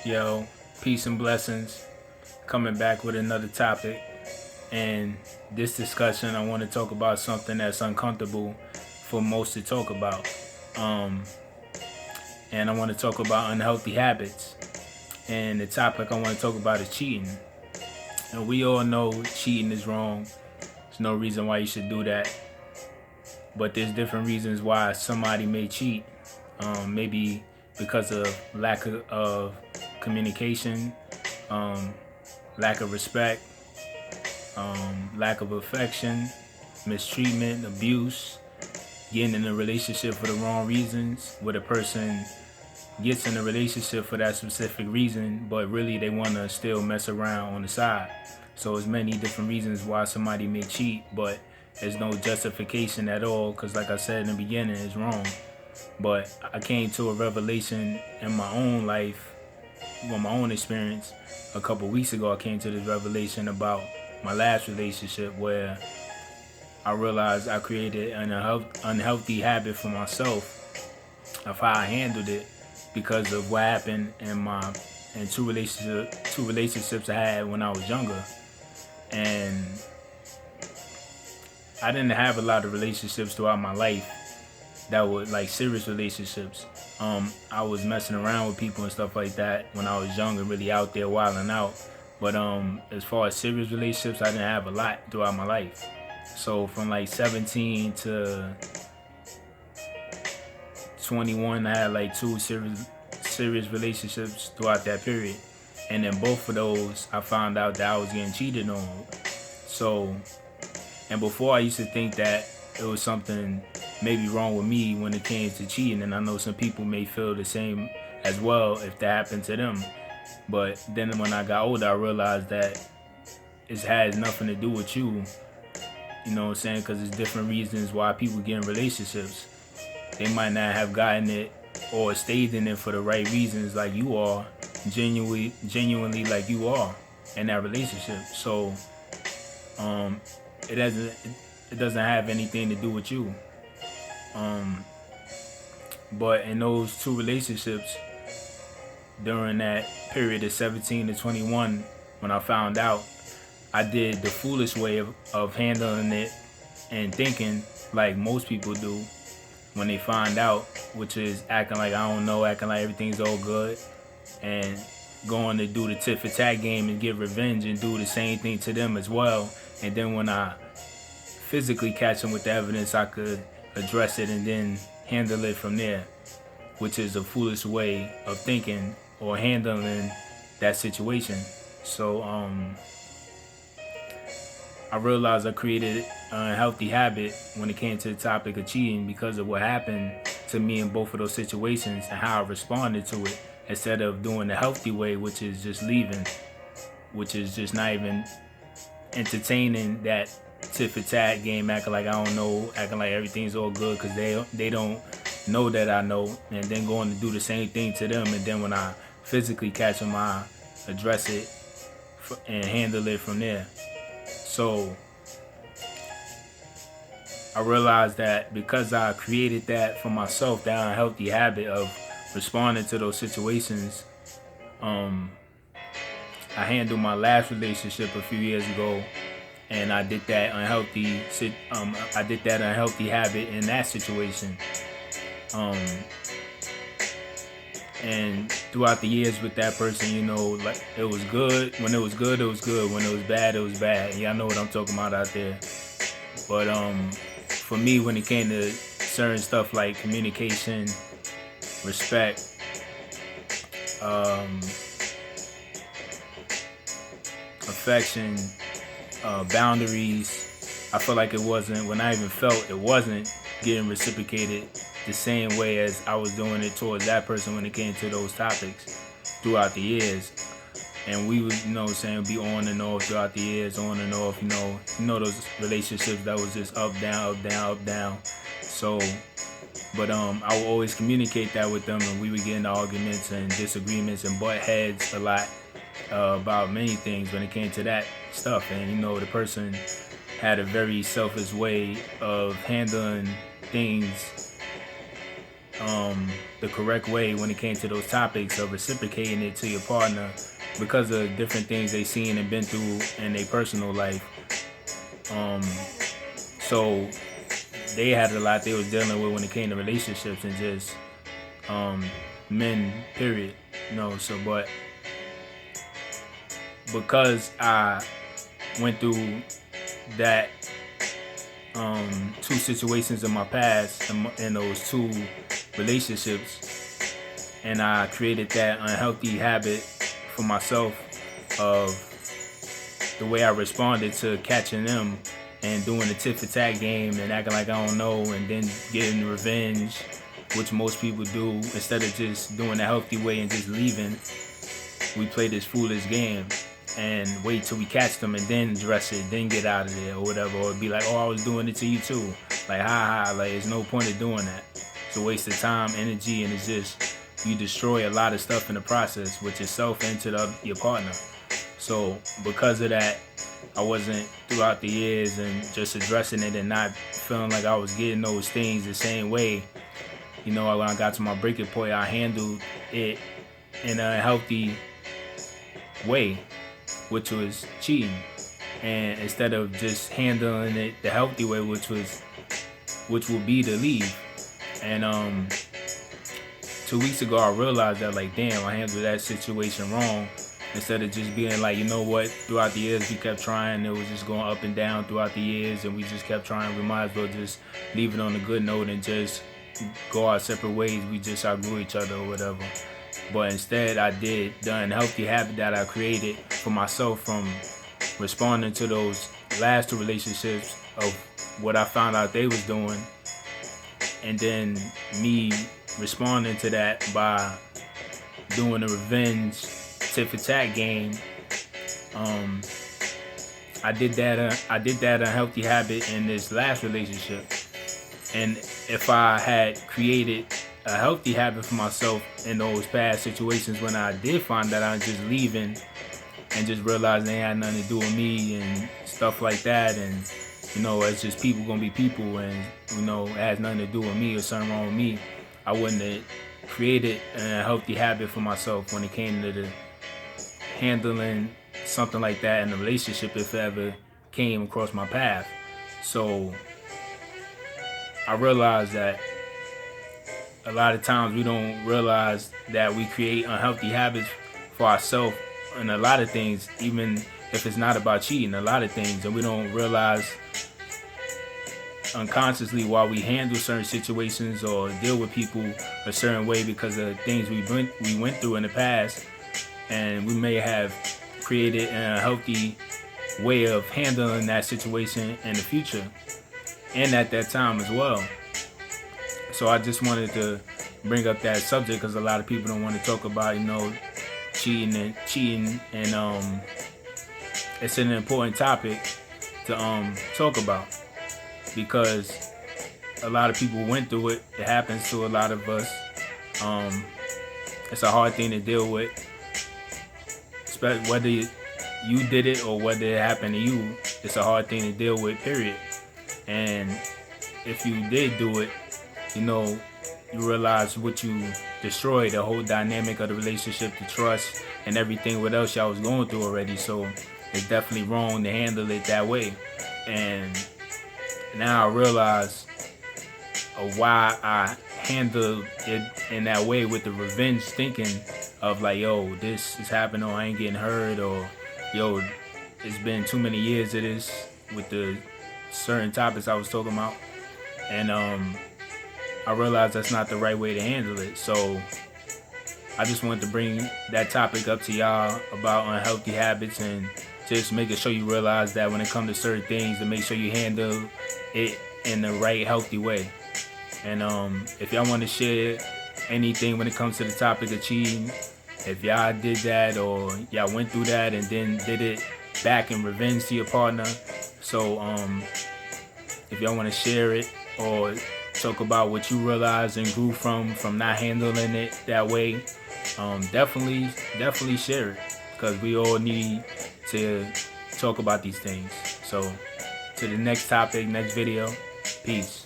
Yo, peace and blessings. Coming back with another topic. And this discussion, I want to talk about something that's uncomfortable for most to talk about. Um, and I want to talk about unhealthy habits. And the topic I want to talk about is cheating. And we all know cheating is wrong. There's no reason why you should do that. But there's different reasons why somebody may cheat. Maybe because of lack of communication, um, lack of respect, lack of affection, mistreatment, abuse, getting in a relationship for the wrong reasons, where the person gets in a relationship for that specific reason, but really they want to still mess around on the side. So there's many different reasons why somebody may cheat, but there's no justification at all, because like I said in the beginning, it's wrong. But I came to a revelation in my own life, with my own experience. A couple weeks ago, I came to this revelation about my last relationship, where I realized I created an unhealthy habit for myself of how I handled it because of what happened in two relationships I had when I was younger. And I didn't have a lot of relationships throughout my life that were like serious relationships. I was messing around with people and stuff like that when I was young and really out there wilding out. But as far as serious relationships, I didn't have a lot throughout my life. So from like 17 to 21, I had like two serious relationships throughout that period. And then both of those, I found out that I was getting cheated on. So, and before I used to think that it was something maybe wrong with me when it came to cheating, and I know some people may feel the same as well if that happened to them. But then when I got older, I realized that it has nothing to do with you. You know what I'm saying? Because there's different reasons why people get in relationships. They might not have gotten it or stayed in it for the right reasons, like you are, genuinely like you are in that relationship. So, it doesn't have anything to do with you. But in those two relationships, during that period of 17 to 21, when I found out, I did the foolish way of handling it and thinking like most people do when they find out, which is acting like I don't know, acting like everything's all good, and going to do the tit for tat game and get revenge and do the same thing to them as well. And then when I physically catch them with the evidence, I could address it and then handle it from there, which is a foolish way of thinking or handling that situation. So I realized I created an unhealthy habit when it came to the topic of cheating because of what happened to me in both of those situations and how I responded to it, instead of doing the healthy way, which is just leaving, which is just not even entertaining that tit for tat game, acting like I don't know, acting like everything's all good because they don't know that I know, and then going to do the same thing to them. And then when I physically catch them, I address it and handle it from there. So I realized that because I created that for myself, that unhealthy habit of responding to those situations, I handled my last relationship a few years ago, and I did that unhealthy habit in that situation. Um, and throughout the years with that person, like it was good. When it was good, it was good. When it was bad, it was bad. Y'all know what I'm talking about out there. But for me, when it came to certain stuff like communication, respect, affection, boundaries, I felt like it wasn't, when I even felt it wasn't getting reciprocated the same way as I was doing it towards that person when it came to those topics throughout the years. And we would, be on and off throughout the years, on and off, those relationships that was just up, down, up, down, up, down. So, but I would always communicate that with them, and we would get into arguments and disagreements and butt heads a lot about many things when it came to that stuff. And the person had a very selfish way of handling things the correct way when it came to those topics of reciprocating it to your partner because of different things they seen and been through in their personal life. So they had a lot they was dealing with when it came to relationships and just men, period. So but because I went through that two situations in my past in those two relationships, and I created that unhealthy habit for myself of the way I responded to catching them and doing the tit for tat game and acting like I don't know and then getting revenge, which most people do. Instead of just doing the healthy way and just leaving, we play this foolish game and wait till we catch them and then address it, then get out of there or whatever, or be like, oh, I was doing it to you too. Like, like, there's no point of doing that. It's a waste of time, energy, and it's just, you destroy a lot of stuff in the process with yourself and to your partner. So because of that, I wasn't throughout the years and just addressing it and not feeling like I was getting those things the same way. When I got to my breaking point, I handled it in a healthy way, which was cheating. And instead of just handling it the healthy way, which would be to leave. And 2 weeks ago, I realized that, like, damn, I handled that situation wrong. Instead of just being like, you know what, throughout the years we kept trying, it was just going up and down throughout the years, and we just kept trying. We might as well just leave it on a good note and just go our separate ways. We just outgrew each other or whatever. But instead, I did the unhealthy habit that I created for myself from responding to those last two relationships of what I found out they was doing, and then me responding to that by doing a revenge tit for tat game. I did that unhealthy habit in this last relationship, and if I had created a healthy habit for myself in those past situations when I did find that I was just leaving and just realized they had nothing to do with me and stuff like that, and it's just people gonna be people, and it has nothing to do with me or something wrong with me, I wouldn't have created a healthy habit for myself when it came to the handling something like that in a relationship if it ever came across my path. So I realized that a lot of times we don't realize that we create unhealthy habits for ourselves in a lot of things, even if it's not about cheating, a lot of things, and we don't realize unconsciously why we handle certain situations or deal with people a certain way because of things we went through in the past, and we may have created a healthy way of handling that situation in the future and at that time as well. So I just wanted to bring up that subject because a lot of people don't want to talk about, cheating, and it's an important topic to talk about because a lot of people went through it. It happens to a lot of us. It's a hard thing to deal with, especially whether you did it or whether it happened to you. It's a hard thing to deal with, period. And if you did do it, you realize what you destroyed, the whole dynamic of the relationship, the trust, and everything what else y'all was going through already. So it's definitely wrong to handle it that way. And now I realize why I handled it in that way with the revenge thinking of like, yo, this is happening, or I ain't getting hurt, or yo, it's been too many years of this with the certain topics I was talking about. And I realized that's not the right way to handle it. So I just wanted to bring that topic up to y'all about unhealthy habits and just making sure you realize that when it comes to certain things, to make sure you handle it in the right, healthy way. And if y'all want to share anything when it comes to the topic of cheating, if y'all did that or y'all went through that and then did it back in revenge to your partner, so if y'all want to share it or talk about what you realized and grew from not handling it that way, definitely share it, because we all need to talk about these things. So to the next topic, next video, peace.